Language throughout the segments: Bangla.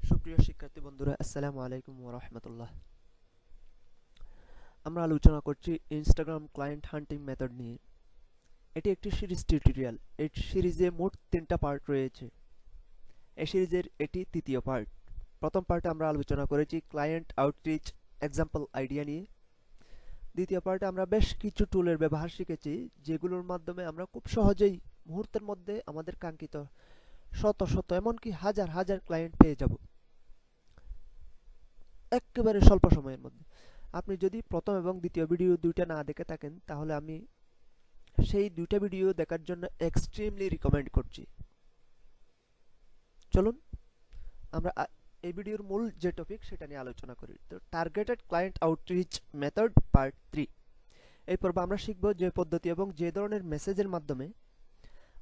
সুপ্রিয় শিক্ষার্থী বন্ধুরা, আসসালামু আলাইকুম ওয়া রাহমাতুল্লাহ। আমরা আলোচনা করছি ইনস্টাগ্রাম ক্লায়েন্ট হান্টিং মেথড নিয়ে। এটি একটি সিরিজ টিউটোরিয়াল। এই সিরিজে মোট 3টা পার্ট রয়েছে। এই সিরিজের এটি তৃতীয় পার্ট। প্রথম পার্টে আমরা আলোচনা করেছি ক্লায়েন্ট আউটরিচ এক্সাম্পল আইডিয়া নিয়ে। দ্বিতীয় পার্টে আমরা বেশ কিছু টুলের ব্যবহার শিখেছি, যেগুলোর মাধ্যমে আমরা খুব সহজেই মুহূর্তের মধ্যে আমাদের কাঙ্ক্ষিত শত শত এমনকি হাজার হাজার ক্লায়েন্ট পেয়ে যাব একেবারে স্বল্প সময়ের মধ্যে। আপনি যদি প্রথম এবং দ্বিতীয় ভিডিও দুইটা না দেখে থাকেন, তাহলে আমি সেই দুইটা ভিডিও দেখার জন্য এক্সট্রিমলি রিকমেন্ড করছি। চলুন আমরা এই ভিডিওর মূল যে টপিক সেটা নিয়ে আলোচনা করি। তো targeted client outreach method part 3। এই পর্বে আমরা শিখব যে পদ্ধতি এবং যে ধরনের মেসেজের মাধ্যমে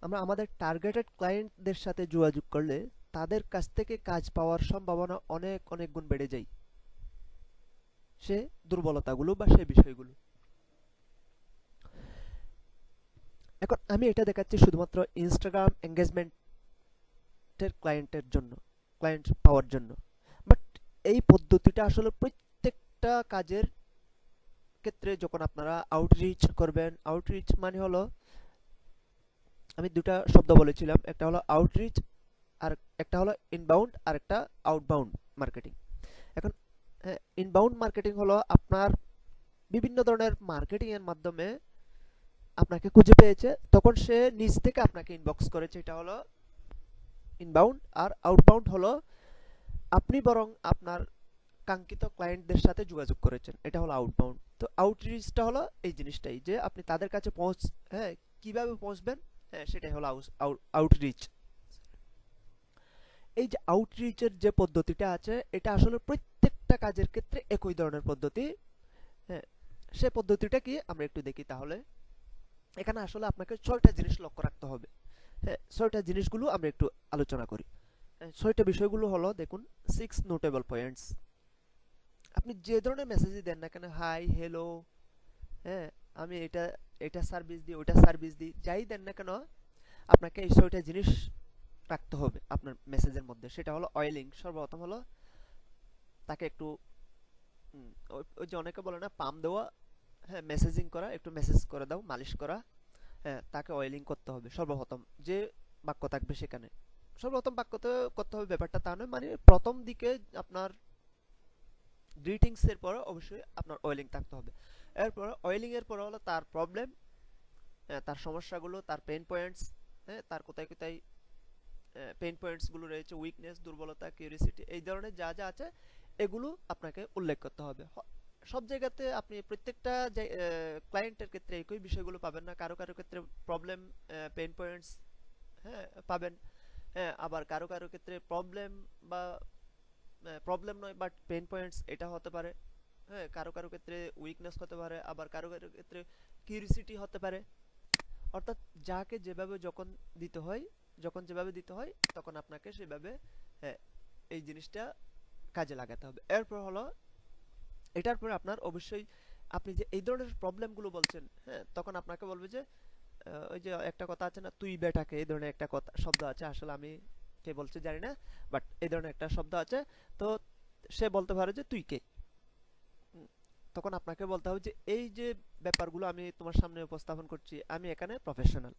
আমরা আমাদের টার্গেটেড ক্লায়েন্টদের সাথে যোগাযোগ করলে তাদের কাছ থেকে কাজ পাওয়ার সম্ভাবনা অনেক অনেক গুণ বেড়ে যায়। সে দুর্বলতাগুলো বা সে বিষয়গুলো। এখন আমি এটা দেখাচ্ছি শুধুমাত্র ইনস্টাগ্রাম এঙ্গেজমেন্টের ক্লায়েন্টের জন্য, ক্লায়েন্ট পাওয়ার জন্য। বাট এই পদ্ধতিটা আসলে প্রত্যেকটা কাজের ক্ষেত্রে যখন আপনারা আউটরিচ করবেন, আউটরিচ মানে হলো, আমি দুটা শব্দ বলেছিলাম, একটা হলো আউটরিচ আর একটা হলো ইনবাউন্ড আর একটা আউটবাউন্ড মার্কেটিং। এখন ইনবাউন্ড মার্কেটিং হলো আপনার বিভিন্ন ধরনের মার্কেটিং এর মাধ্যমে আপনাকে খুঁজে পেয়েছে, তখন সে নিজ থেকে আপনাকে ইনবক্স করেছে, এটা হলো ইনবাউন্ড। আর আউটবাউন্ড হলো আপনি বরং আপনার কাঙ্ক্ষিত ক্লায়েন্টদের সাথে যোগাযোগ করেছেন, এটা হলো আউটবাউন্ড। তো আউটরিচটা হলো এই জিনিসটাই, যে আপনি তাদের কাছে কিভাবে পৌঁছবেন, সেটাই হলো আউটরিচ। এই যে আউটরিচের যে পদ্ধতিটা আছে, এটা আসলে প্রত্যেকটা কাজের ক্ষেত্রে একই ধরনের পদ্ধতি। হ্যাঁ, সে পদ্ধতিটা কি আমরা একটু দেখি তাহলে। এখানে আসলে আপনাকে 6টা জিনিস লক্ষ্য রাখতে হবে। হ্যাঁ, 6টা জিনিসগুলো আমরা একটু আলোচনা করি। 6টা বিষয়গুলো হলো, দেখুন, 6 নোটেবল পয়েন্টস। আপনি যে ধরনের মেসেজই দেন না কেন, হাই, হ্যালো, হ্যাঁ, আমি এটা এটা সার্ভিস দিই, ওইটা সার্ভিস দিই, যাই দেন না কেন, আপনাকে এই 6টা জিনিস রাখতে হবে আপনার মেসেজের মধ্যে। সেটা হলো অয়েলিং। সর্বপ্রথম হলো তাকে একটু ওই যে অনেকে বলে না, পাম দেওয়া। হ্যাঁ, মেসেজিং করা, একটু মেসেজ করে দাও, মালিশ করা। হ্যাঁ, তাকে অয়েলিং করতে হবে সর্বপ্রথম। যে বাক্য থাকবে সেখানে সর্বপ্রথম বাক্যতে করতে হবে ব্যাপারটা তা নয়, মানে প্রথম দিকে আপনার গ্রিটিংস এর পরে অবশ্যই আপনার অয়েলিং থাকতে হবে। এরপর অয়েলিং এর পরে হলো তার প্রবলেম, তার সমস্যাগুলো, তার পেইন পয়েন্টস। হ্যাঁ, তার কোথায় কোথায় পেইন পয়েন্টস গুলো রয়েছে, উইকনেস, দুর্বলতা, কিউরিসিটি, এই ধরনের যা যা আছে এগুলো আপনাকে উল্লেখ করতে হবে। সব জায়গাতে আপনি প্রত্যেকটা ক্লায়েন্টের ক্ষেত্রে একই বিষয়গুলো পাবেন না। কারো কারো ক্ষেত্রে প্রবলেম, পেইন পয়েন্টস, হ্যাঁ, পাবেন। হ্যাঁ, আবার কারো কারো ক্ষেত্রে প্রবলেম বা প্রবলেম নয় বাট পেইন পয়েন্টস এটা হতে পারে। হ্যাঁ, কারো কারো ক্ষেত্রে উইকনেস হতে পারে, আবার কারো কারো ক্ষেত্রে কিউরিসিটি হতে পারে। অর্থাৎ যাকে যেভাবে যখন যেভাবে দিতে হয় তখন আপনাকে সেভাবে, হ্যাঁ, এই জিনিসটা কাজে লাগাতে হবে। এরপর হলো, এটার পরে আপনার অবশ্যই আপনি যে এই ধরনের প্রবলেমগুলো বলছেন, হ্যাঁ, তখন আপনাকে বলবে যে ওই যে একটা কথা আছে না, তুই বেটাকে, এই ধরনের একটা কথা শব্দ আছে, আসলে আমি কে বলছে জানি না, বাট এই ধরনের একটা শব্দ আছে। তো সে বলতে পারে যে তুই কে। তখন আপনাকে বলতে হবে যে এই যে ব্যাপারগুলো আমি তোমার সামনে উপস্থাপন করছি, আমি এখানে প্রফেশনাল।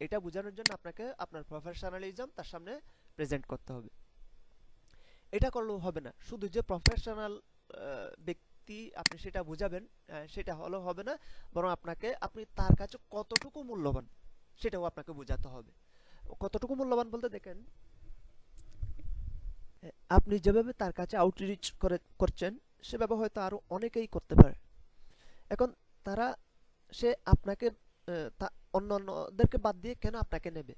এটা বোঝানোর জন্য আপনাকে আপনার প্রফেশনালিজম তার সামনে প্রেজেন্ট করতে হবে। এটা করলেও হবে না, শুধু যে প্রফেশনাল ব্যক্তি আপনি সেটা বুঝাবেন, সেটা হলো হবে না, বরং আপনাকে আপনি তার কাছে কতটুকু মূল্যবান সেটাও আপনাকে বোঝাতে হবে। কতটুকু মূল্যবান বলতে, দেখেন, আপনি যেভাবে তার কাছে আউটরিচ করছেন সেভাবে হয়তো আরো অনেকেই করতে পারে। এখন তারা সে আপনাকে অন্যান্যদেরকে বাদ দিয়ে কেন আপনাকে নেবে,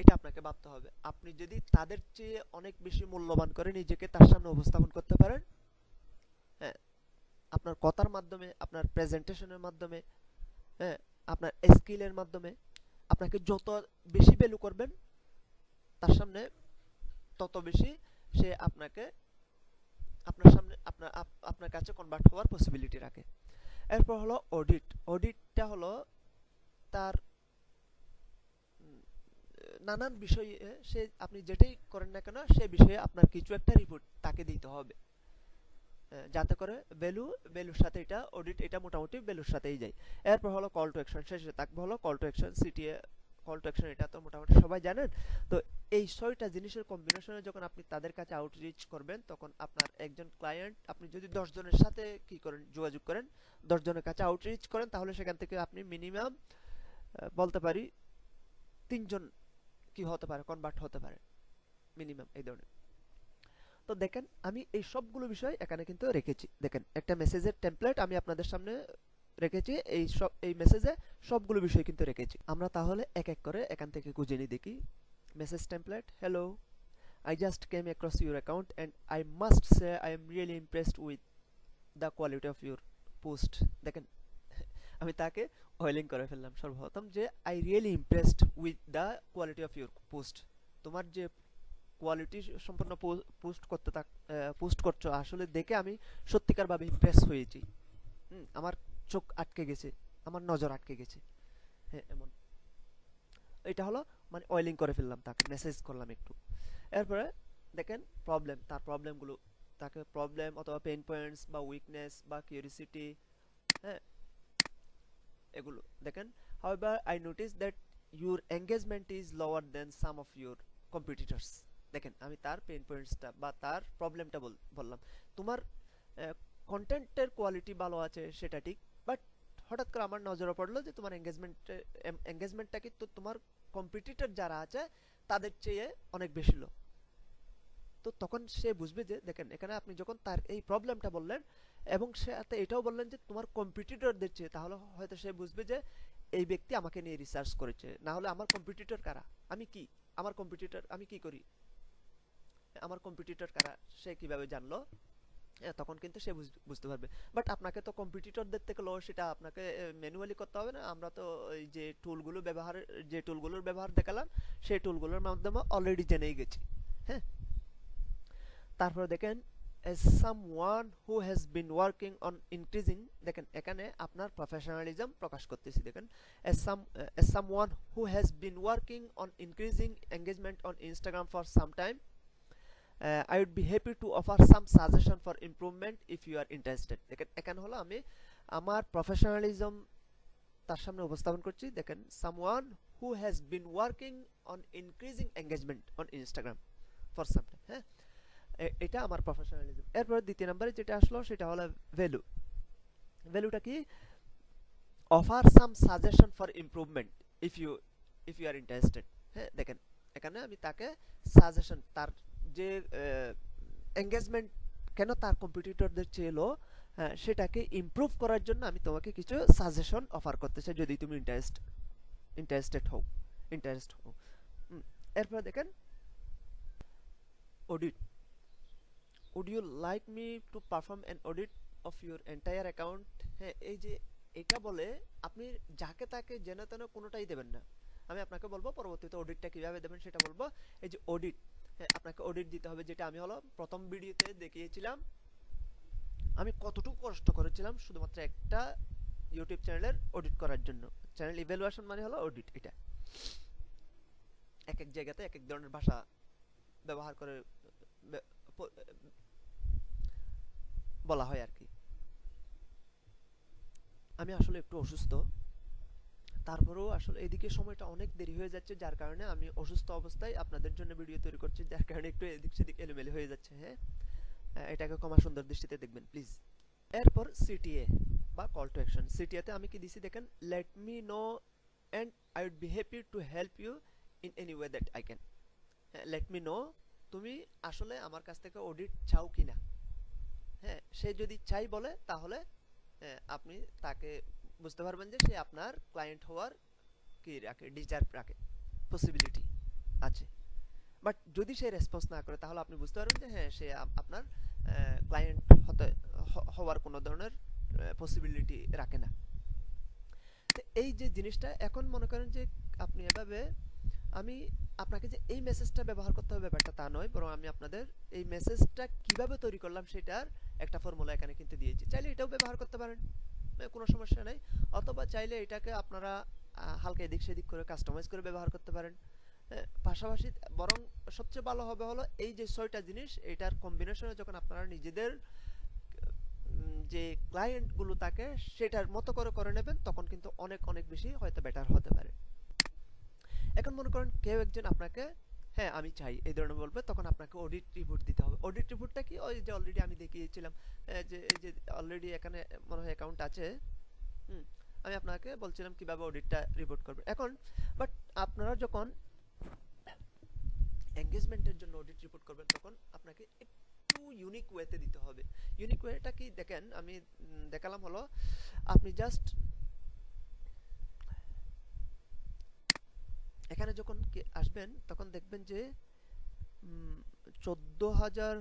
এটা আপনাকে ভাবতে হবে। আপনি যদি তাদের চেয়ে অনেক বেশি মূল্যবান করে নিজেকে তার সামনে উপস্থাপন করতে পারেন, হ্যাঁ, আপনার কথার মাধ্যমে, আপনার প্রেজেন্টেশনের মাধ্যমে, হ্যাঁ, আপনার স্কিলের মাধ্যমে, আপনাকে যত বেশি ভ্যালু করবেন তার সামনে, তত বেশি সে আপনাকে আপনার সামনে আপনার কাছে কনভার্ট হওয়ার পসিবিলিটি রাখে। এরপর হলো অডিটটা হলো তার নানান বিষয়ে সে আপনি যেটাই করেন না কেন সে বিষয়ে আপনার কিছু একটা রিপোর্ট তাকে দিতে হবে, যাতে করে ভ্যালুর সাথে এটা অডিট, এটা মোটামুটি ভ্যালুর সাথেই যায়। এরপর হলো কল টু অ্যাকশন, শেষে থাকবে হলো call to action. CTA call to action এটা তো মোটামুটি সবাই জানেন। তো এই 6টা জিনিসের কম্বিনেশনে যখন আপনি তাদের কাছে আউটরিচ করবেন, তখন আপনার একজন ক্লায়েন্ট, আপনি যদি 10 জনের সাথে কি করেন, যোগাযোগ করেন, 10 জনের কাছে আউটরিচ করেন, তাহলে সেখান থেকে আপনি মিনিমাম বলতে পারি 3 জন কি হতে পারে, কনভার্ট হতে পারে মিনিমাম, এই ধরনের। তো দেখেন আমি এই সবগুলো বিষয় এখানে কিন্তু রেখেছি। দেখেন একটা মেসেজের টেমপ্লেট আমি আপনাদের সামনে রেখেছি, এই মেসেজে সবগুলো বিষয় কিন্তু রেখেছি। আমরা তাহলে এক এক করে এখান থেকে খুঁজে নিই দেখি। Message template, hello, I just came across your account and I must say I am really impressed with the quality of your post. দেখেন আমি তাকে ওয়েলিং করে ফেললাম সর্বপ্রথম, যে I really impressed with the quality of your post. তোমার যে কোয়ালিটি সম্পন্ন পোস্ট করছো আসলে দেখে আমি সত্যিকারভাবে ইমপ্রেস হয়েছি। আমার চোখ আটকে গেছে, আমার নজর আটকে গেছে। হ্যাঁ, এমন এটা হলো মানে অয়েলিং করে ফেললাম, তাকে মেসেজ করলাম একটু। এরপরে দেখেন প্রবলেম, তার প্রবলেমগুলো, তাকে প্রবলেম অথবা পেইন পয়েন্টস বা উইকনেস বা কিউরিসিটি, হ্যাঁ এগুলো দেখেন। However I notice that your engagement is lower than some of your competitors. দেখেন আমি তার পেইন পয়েন্টসটা বা তার প্রবলেমটা বললাম। তোমার কন্টেন্টের কোয়ালিটি ভালো আছে সেটা ঠিক, বাট হঠাৎ করে আমার নজরে পড়লো যে তোমার এঙ্গেজমেন্টটা কিন্তু তোমার কম্পিটিটর যারা আছে তাদের চেয়ে অনেক বেশি লো। তো তখন সে বুঝবে যে, দেখেন এখানে আপনি যখন তার এই প্রবলেমটা বললেন এবং সাথে এটাও বললেন যে তোমার কম্পিটিটরদের চেয়ে, তাহলে হয়তো সে বুঝবে যে এই ব্যক্তি আমাকে নিয়ে রিসার্চ করেছে, না হলে আমার কম্পিটিটর কারা, আমি কি, আমার কম্পিটিটর আমি কি করি, আমার কম্পিটিটর কারা সে কিভাবে জানলো। তখন কিন্তু সে বুঝতে পারবে। বাট আপনাকে তো কম্পিটিটরদের থেকে লো সেটা আপনাকে ম্যানুয়ালি করতে হবে না। আমরা তো এই যে টুলগুলোর ব্যবহার দেখালাম, সেই টুলগুলোর মাধ্যমে অলরেডি জেনেই গেছি। হ্যাঁ, তারপরে দেখেন as someone who has been working on increasing, দেখেন এখানে আপনার প্রফেশনালিজম প্রকাশ করতেছি। দেখেন as someone who has been working on increasing engagement on Instagram for some time, I would be happy to offer some suggestion for improvement if you are interested. দেখেন এখানে হলো আমি আমার প্রফেশনালিজম তার সামনে উপস্থাপন করছি। দেখেন someone who has been working on increasing engagement on Instagram for some time, হ্যাঁ এটা আমার প্রফেশনালিজম। এরপর দ্বিতীয় নম্বরে যেটা আসলো সেটা হলো ভ্যালুটা কি, offer some suggestion for improvement if you are interested. হ্যাঁ দেখেন এখানে আমি তাকে সাজেশন, তার যে এঙ্গেজমেন্ট কেন তার কম্পিটিটরদের চেয়ে লো, সেটাকে ইমপ্রুভ করার জন্য আমি তোমাকে কিছু সাজেশন অফার করতে চাই যদি তুমি ইন্টারেস্ট হও। এরপর দেখেন audit, would you like me to perform an audit of your entire account? হ্যাঁ এই যে এটা বলে আপনি যাকে তাকে জেনে তেনে কোনোটাই দেবেন না। আমি আপনাকে বলবো পরবর্তীতে অডিটটা কিভাবে দেবেন সেটা বলবো। এই যে অডিট, হ্যাঁ আপনাকে অডিট দিতে হবে, যেটা আমি হলো প্রথম ভিডিওতে দেখিয়েছিলাম আমি কতটুকু কষ্ট করেছিলাম শুধুমাত্র একটা ইউটিউব চ্যানেলের অডিট করার জন্য। চ্যানেল ইভ্যালুয়েশন মানে হলো অডিট। এটা এক এক জায়গাতে এক এক ধরনের ভাষা ব্যবহার করে বলা হয় আর কি। আমি আসলে একটু অসুস্থ, তারপরেও আসলে এদিকে সময়টা অনেক দেরি হয়ে যাচ্ছে, যার কারণে আমি অসুস্থ অবস্থায় আপনাদের জন্য ভিডিও তৈরি করছি, যার কারণে একটু এদিক সেদিক এলোমেলো হয়ে যাচ্ছে। হ্যাঁ এটাকে ক্ষমা সুন্দর দৃষ্টিতে দেখবেন প্লিজ। এরপর সিটিএ বা কল টু অ্যাকশন। সিটিএতে আমি কি দিছি দেখেন, let me know and I would be happy to help you in any way that I can. Let me know, তুমি আসলে আমার কাছ থেকে অডিট চাও কিনা। হ্যাঁ সে যদি চাই বলে তাহলে আপনি তাকে বুঝতে পারবেন যে সে আপনার ক্লায়েন্ট হওয়ার কি রাখে, ডিজার্ভ রাখে, পসিবিলিটি আছে। বাট যদি সে রেসপন্স না করে তাহলে আপনি বুঝতে পারবেন যে হ্যাঁ সে আপনার ক্লায়েন্ট হওয়ার কোনো ধরনের পসিবিলিটি রাখে না। তো এই যে জিনিসটা এখন মনে করেন যে আপনি এভাবে, আমি আপনাকে যে এই মেসেজটা ব্যবহার করতে হবে ব্যাপারটা তা নয়, বরং আমি আপনাদের এই মেসেজটা কিভাবে তৈরি করলাম সেটার একটা ফর্মুলা এখানে কিন্তু দিয়েছি। চাইলে এটাও ব্যবহার করতে পারেন, কোনো সমস্যা নেই, অথবা চাইলে এটাকে আপনারা হালকা এদিক সেদিক করে কাস্টমাইজ করে ব্যবহার করতে পারেন। পাশাপাশি বরং সবচেয়ে ভালো হবে হলো এই যে 6টা জিনিস এটার কম্বিনেশনে যখন আপনারা নিজেদের যে ক্লায়েন্টগুলো থাকে সেটার মতো করে করে নেবেন, তখন কিন্তু অনেক অনেক বেশি হয়তো বেটার হতে পারে। এখন মনে করেন কেউ একজন আপনাকে হ্যাঁ আমি চাই এই ধরনের বলবে, তখন আপনাকে অডিট রিপোর্ট দিতে হবে। অডিট রিপোর্টটা কি, ওই যে অলরেডি আমি দেখিয়েছিলাম যে এই যে অলরেডি এখানে মনে হয় অ্যাকাউন্ট আছে, আমি আপনাকে বলছিলাম কিভাবে অডিটটা রিপোর্ট করবেন। এখন বাট আপনারা যখন এঙ্গেজমেন্টের জন্য অডিট রিপোর্ট করবেন তখন আপনাকে একটু ইউনিক ওয়েতে দিতে হবে। ইউনিক ওয়েটা কি দেখেন, আমি দেখালাম হলো আপনি জাস্ট এখানে যখন আসবেন তখন দেখবেন যে 14,000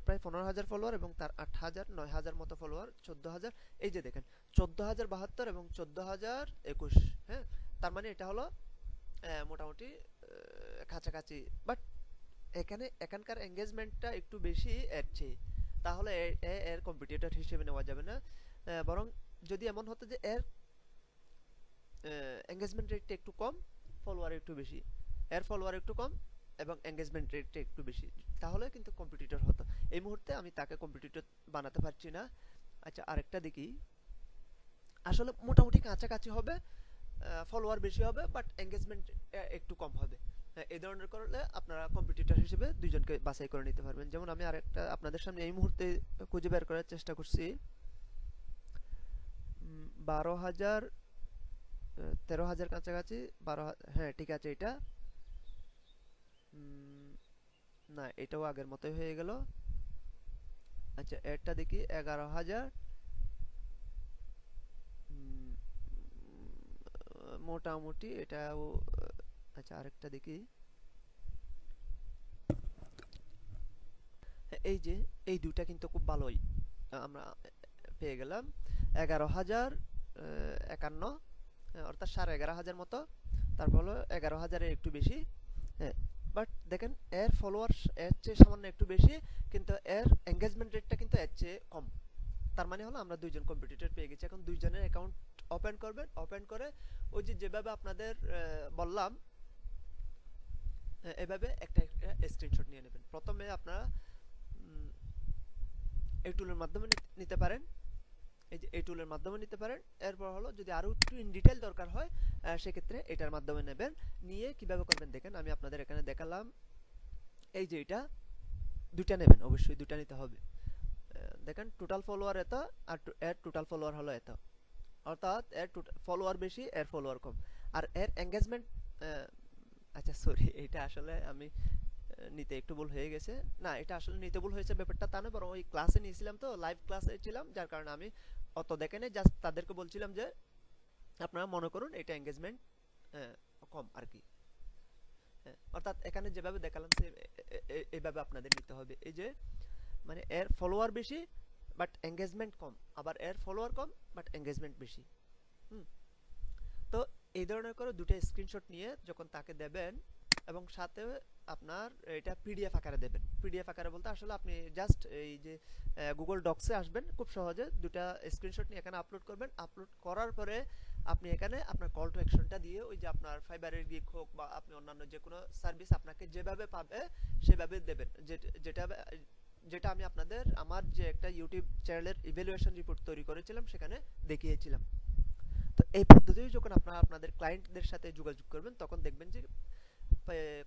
প্রায় 15,000 ফলোয়ার এবং তার 8,000 9,000 মতো ফলোয়ার, 14,000, এই যে দেখেন 14,072 এবং 14,021, হ্যাঁ, তার মানে এটা হলো মোটামুটি কাছাকাছি। বাট এখানকার এঙ্গেজমেন্টটা একটু বেশি এর চেয়ে, তাহলে এর কম্পিটিটর হিসেবে নেওয়া যাবে না। বরং যদি এমন হতো যে এর এঙ্গেজমেন্ট রেটটা একটু কম, ফলোয়ার একটু বেশি, এর ফলোয়ার একটু কম এবং এঙ্গেজমেন্ট রেটটা একটু বেশি, তাহলে কিন্তু কম্পিটিটর হতো। এই মুহূর্তে আমি তাকে কম্পিটিটর বানাতে পারছি না। আচ্ছা আরেকটা দেখি, আসলে মোটামুটি কাছাকাছি হবে, ফলোয়ার বেশি হবে বাট এঙ্গেজমেন্ট একটু কম হবে। এই ধরনের করলে আপনারা কম্পিটিটর হিসেবে দুইজনকে বাছাই করে নিতে পারবেন। যেমন আমি আরেকটা আপনাদের সামনে এই মুহূর্তে খুঁজে বের করার চেষ্টা করছি, 12,000 13,000 কাছাকাছি, 12, হ্যাঁ ঠিক আছে, এটা না এটাও আগের মতোই হয়ে গেল। আচ্ছা এটা দেখি 11,000, মোটামুটি এটাও। আচ্ছা আরেকটা দেখি, এই যে এই দুইটা কিন্তু খুব ভালোই আমরা পেয়ে গেলাম, 11,051, অর্থাৎ 11,500 মতো, তারপর হলো 11,000-এর একটু বেশি। হ্যাঁ, বাট দেখেন এর ফলোয়ার্স এর চেয়ে সামান্য একটু বেশি, কিন্তু এর এঙ্গেজমেন্ট রেটটা কিন্তু এর চেয়ে কম। তার মানে হলো আমরা দুইজন কম্পিটিটর পেয়ে গেছি। এখন দুইজনের অ্যাকাউন্ট ওপেন করবেন, ওপেন করে ওই যে যেভাবে আপনাদের বললাম এভাবে একটা একটা স্ক্রিনশট নিয়ে নেবেন। প্রথমে আপনারা এই টুলের মাধ্যমে নিতে পারেন, এই যে এই টুলের মাধ্যমে নিতে পারেন। এরপর হলো যদি আরো একটু ইন ডিটেইল দরকার হয় সেক্ষেত্রে এটার মাধ্যমে নেবেন। নিয়ে কিভাবে করবেন দেখেন, আমি আপনাদের এখানে দেখালাম, এই যে এটা দুইটা নেবেন, অবশ্যই দুইটা নিতে হবে। দেখেন টোটাল ফলোয়ার এত আর এর টোটাল ফলোয়ার হলো এত, অর্থাৎ এর ফলোয়ার বেশি এর ফলোয়ার কম। আর এর এঙ্গেজমেন্ট, আচ্ছা সরি, এটা আসলে আমি নিতে একটু ভুল হয়ে গেছে। না এটা আসলে নিতে ভুল হয়েছে ব্যাপারটা তা না, বরং ওই ক্লাসে নিয়েছিলাম তো, লাইভ ক্লাসে ছিলাম, যার কারণে আমি অত দেখে নেই, জাস্ট তাদেরকে বলছিলাম যে আপনারা মনে করুন এটা এঙ্গেজমেন্ট কম আর কি। অর্থাৎ এখানে যেভাবে দেখালাম এইভাবে আপনাদের নিতে হবে। এই যে মানে এর ফলোয়ার বেশি বাট এঙ্গেজমেন্ট কম, আবার এর ফলোয়ার কম বাট এঙ্গেজমেন্ট বেশি। তো এই ধরনের করে দুটো স্ক্রিনশট নিয়ে যখন তাকে দেবেন এবং সাথে আপনার এটা পিডিএফ আকারে দেবেন। পিডিএফ আকারে বলতে আসলে আপনি জাস্ট এই যে গুগল ডক্সে আসবেন, খুব সহজে দুটা স্ক্রিনশট নিয়ে এখানে আপলোড করবেন। আপলোড করার পরে আপনি এখানে আপনার কল টু অ্যাকশনটা দিয়ে ওই যে আপনার ফাইবারের গিগ হোক বা আপনি অন্যান্য যে কোনো সার্ভিস আপনাকে যেভাবে পাবে সেভাবে দেবেন। যেটা যেটা আমি আপনাদের আমার যে একটা ইউটিউব চ্যানেলের ইভ্যালুয়েশন রিপোর্ট তৈরি করেছিলাম সেখানে দেখিয়েছিলাম। তো এই পদ্ধতি যখন আপনারা আপনাদের ক্লায়েন্টদের সাথে যোগাযোগ করবেন তখন দেখবেন যে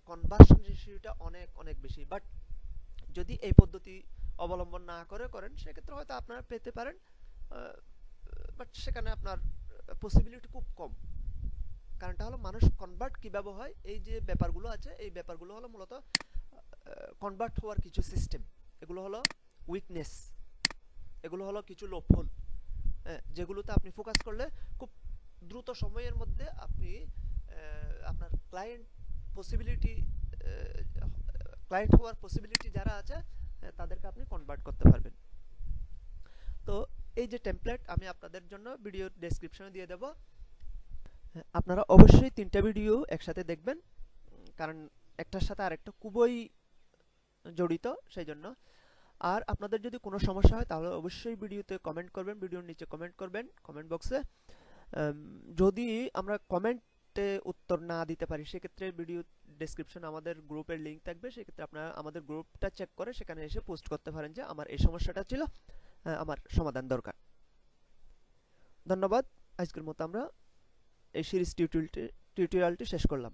কনভার্সন রেশিওটা অনেক অনেক বেশি। বাট যদি এই পদ্ধতি অবলম্বন না করে করেন সেক্ষেত্রে হয়তো আপনারা পেতে পারেন, বাট সেখানে আপনার পসিবিলিটি খুব কম। কারণটা হলো মানুষ কনভার্ট কিভাবে হয়, এই যে ব্যাপারগুলো আছে এই ব্যাপারগুলো হলো মূলত কনভার্ট হওয়ার কিছু সিস্টেম, এগুলো হলো উইকনেস, এগুলো হলো কিছু লোপহোল, যেগুলোতে আপনি ফোকাস করলে খুব দ্রুত সময়ের মধ্যে আপনি আপনার ক্লায়েন্ট হওয়ার পসিবিলিটি যারা আছে তাদেরকে আপনি কনভার্ট করতে পারবেন। তো এই যে টেমপ্লেট আমি আপনাদের জন্য ভিডিও ডেসক্রিপশনে দিয়ে দেব, আপনারা অবশ্যই 3টা ভিডিও একসাথে দেখবেন, কারণ একটার সাথে আরেকটা খুবই জড়িত সেই জন্য। আর আপনাদের যদি কোনো সমস্যা হয় তাহলে অবশ্যই ভিডিওতে কমেন্ট করবেন, ভিডিওর নিচে কমেন্ট করবেন কমেন্ট বক্সে। যদি আমরা কমেন্টে উত্তর না দিতে পারি সেক্ষেত্রে ভিডিও ডেসক্রিপশনে আমাদের গ্রুপের লিংক থাকবে, সেক্ষেত্রে আপনারা আমাদের গ্রুপটা চেক করে সেখানে এসে পোস্ট করতে পারেন যে আমার এই সমস্যাটা ছিল, আমার সমাধান দরকার। ধন্যবাদ। আজকের মতো আমরা এই সিরিজ টিউটোরিয়ালটি শেষ করলাম।